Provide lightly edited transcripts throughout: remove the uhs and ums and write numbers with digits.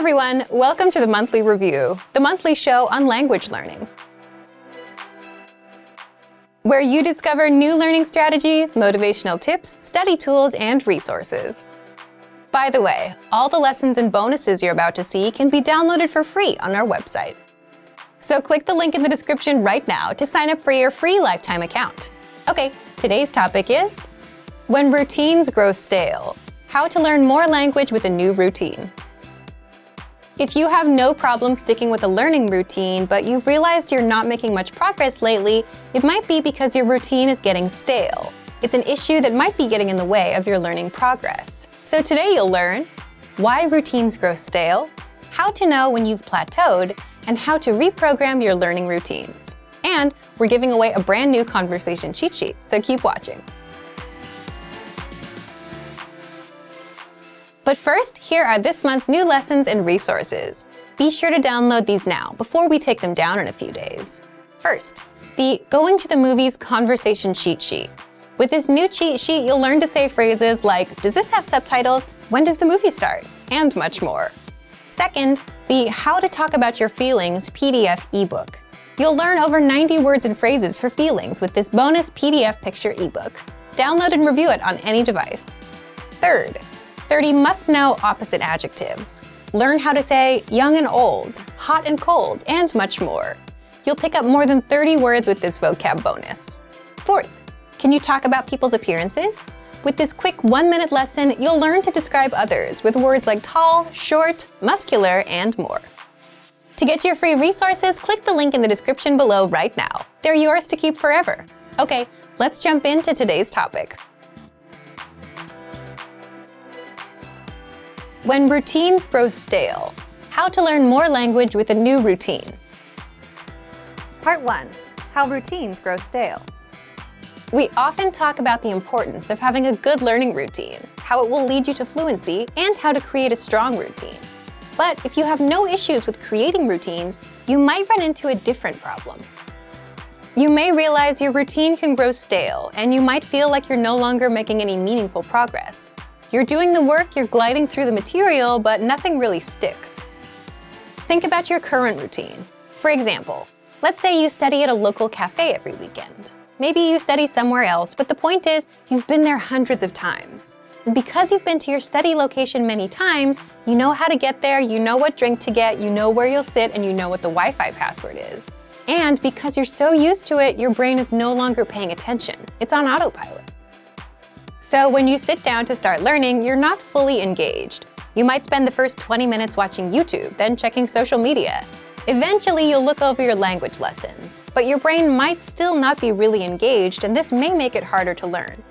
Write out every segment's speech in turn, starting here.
everyone, welcome to the Monthly Review, the monthly show on language learning, where you discover new learning strategies, motivational tips, study tools, and resources. By the way, all the lessons and bonuses you're about to see can be downloaded for free on our website. So click the link in the description right now to sign up for your free lifetime account. Okay, today's topic is when routines grow stale, how to learn more language with a new routine. If you have no problem sticking with a learning routine, but you've realized you're not making much progress lately, it might be because your routine is getting stale. It's an issue that might be getting in the way of your learning progress. So today you'll learn why routines grow stale, how to know when you've plateaued, and how to reprogram your learning routines. And we're giving away a brand new conversation cheat sheet, so keep watching. But first, here are this month's new lessons and resources. Be sure to download these now before we take them down in a few days. First, the Going to the Movies Conversation Cheat Sheet. With this new cheat sheet, you'll learn to say phrases like, does this have subtitles? When does the movie start? And much more. Second, the How to Talk About Your Feelings PDF ebook. You'll learn over 90 words and phrases for feelings with this bonus PDF picture ebook. Download and review it on any device. Third, 30 must-know opposite adjectives. Learn how to say young and old, hot and cold, and much more. You'll pick up more than 30 words with this vocab bonus. Fourth, can you talk about people's appearances? With this quick 1-minute lesson, you'll learn to describe others with words like tall, short, muscular, and more. To get your free resources, click the link in the description below right now. They're yours to keep forever. Okay, let's jump into today's topic. When routines grow stale, how to learn more language with a new routine. Part 1. How routines grow stale. We often talk about the importance of having a good learning routine, how it will lead you to fluency, and how to create a strong routine. But if you have no issues with creating routines, you might run into a different problem. You may realize your routine can grow stale, and you might feel like you're no longer making any meaningful progress. You're doing the work, you're gliding through the material, but nothing really sticks. Think about your current routine. For example, let's say you study at a local cafe every weekend. Maybe you study somewhere else, but the point is, you've been there hundreds of times. And because you've been to your study location many times, you know how to get there, you know what drink to get, you know where you'll sit, and you know what the Wi-Fi password is. And because you're so used to it, your brain is no longer paying attention. It's on autopilot. So when you sit down to start learning, you're not fully engaged. You might spend the first 20 minutes watching YouTube, then checking social media. Eventually, you'll look over your language lessons, but your brain might still not be really engaged, and this may make it harder to learn.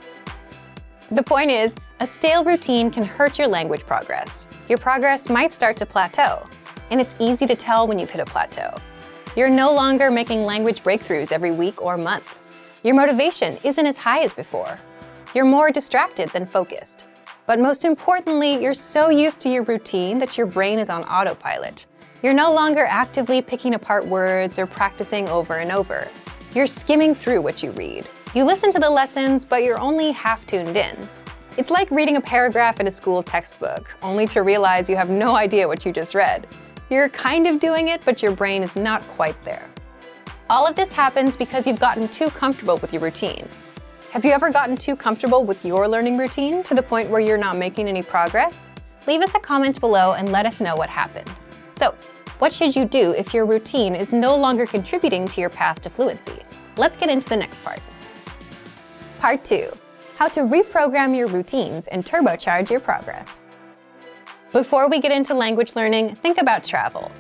The point is, a stale routine can hurt your language progress. Your progress might start to plateau, and it's easy to tell when you've hit a plateau. You're no longer making language breakthroughs every week or month. Your motivation isn't as high as before. You're more distracted than focused. But most importantly, you're so used to your routine that your brain is on autopilot. You're no longer actively picking apart words or practicing over and over. You're skimming through what you read. You listen to the lessons, but you're only half tuned in. It's like reading a paragraph in a school textbook, only to realize you have no idea what you just read. You're kind of doing it, but your brain is not quite there. All of this happens because you've gotten too comfortable with your routine. Have you ever gotten too comfortable with your learning routine to the point where you're not making any progress? Leave us a comment below and let us know what happened. So, what should you do if your routine is no longer contributing to your path to fluency? Let's get into the next part. Part 2. How to reprogram your routines and turbocharge your progress. Before we get into language learning, think about travel.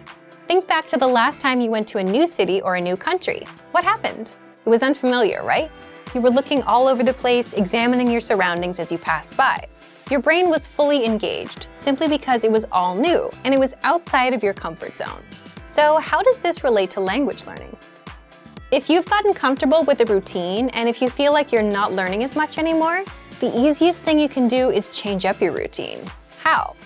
Think back to the last time you went to a new city or a new country. What happened? It was unfamiliar, right? You were looking all over the place, examining your surroundings as you passed by. Your brain was fully engaged, simply because it was all new, and it was outside of your comfort zone. So how does this relate to language learning? If you've gotten comfortable with a routine, and if you feel like you're not learning as much anymore, the easiest thing you can do is change up your routine. How?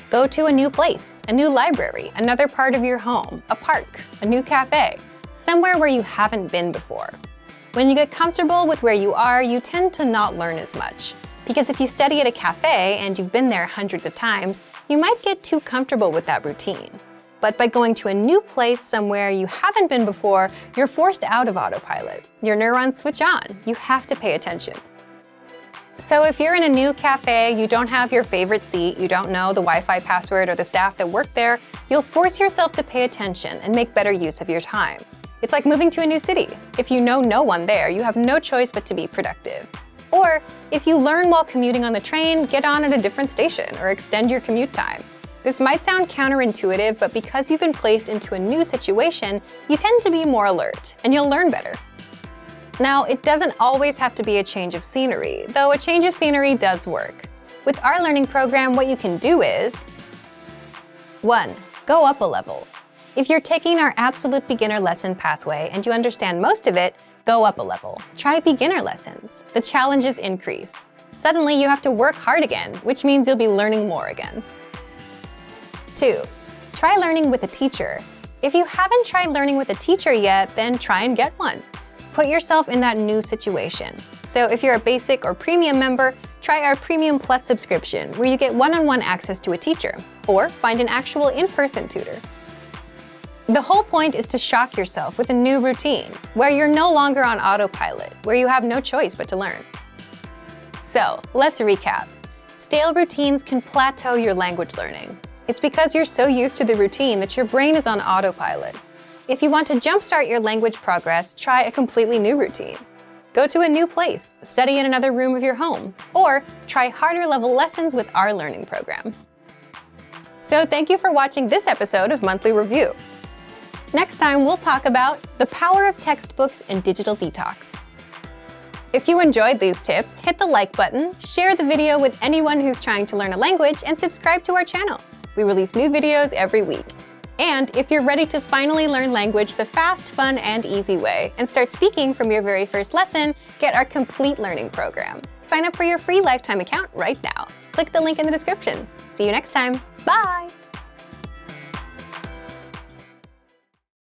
Go to a new place, a new library, another part of your home, a park, a new cafe, somewhere where you haven't been before. When you get comfortable with where you are, you tend to not learn as much. Because if you study at a cafe and you've been there hundreds of times, you might get too comfortable with that routine. But by going to a new place somewhere you haven't been before, you're forced out of autopilot. Your neurons switch on. You have to pay attention. So if you're in a new cafe, you don't have your favorite seat, you don't know the Wi-Fi password or the staff that work there, you'll force yourself to pay attention and make better use of your time. It's like moving to a new city. If you know no one there, you have no choice but to be productive. Or if you learn while commuting on the train, get on at a different station or extend your commute time. This might sound counterintuitive, but because you've been placed into a new situation, you tend to be more alert, and you'll learn better. Now, it doesn't always have to be a change of scenery, though a change of scenery does work. With our learning program, what you can do is 1. Go up a level. If you're taking our absolute beginner lesson pathway and you understand most of it, go up a level. Try beginner lessons. The challenges increase. Suddenly, you have to work hard again, which means you'll be learning more again. 2. Try learning with a teacher. If you haven't tried learning with a teacher yet, then try and get one. Put yourself in that new situation. So if you're a basic or premium member, try our Premium Plus subscription, where you get one-on-one access to a teacher, or find an actual in-person tutor. The whole point is to shock yourself with a new routine, where you're no longer on autopilot, where you have no choice but to learn. So, let's recap. Stale routines can plateau your language learning. It's because you're so used to the routine that your brain is on autopilot. If you want to jumpstart your language progress, try a completely new routine. Go to a new place, study in another room of your home, or try harder level lessons with our learning program. So thank you for watching this episode of Monthly Review. Next time, we'll talk about the power of textbooks and digital detox. If you enjoyed these tips, hit the like button, share the video with anyone who's trying to learn a language, and subscribe to our channel. We release new videos every week. And if you're ready to finally learn language the fast, fun, and easy way, and start speaking from your very first lesson, get our complete learning program. Sign up for your free lifetime account right now. Click the link in the description. See you next time. Bye!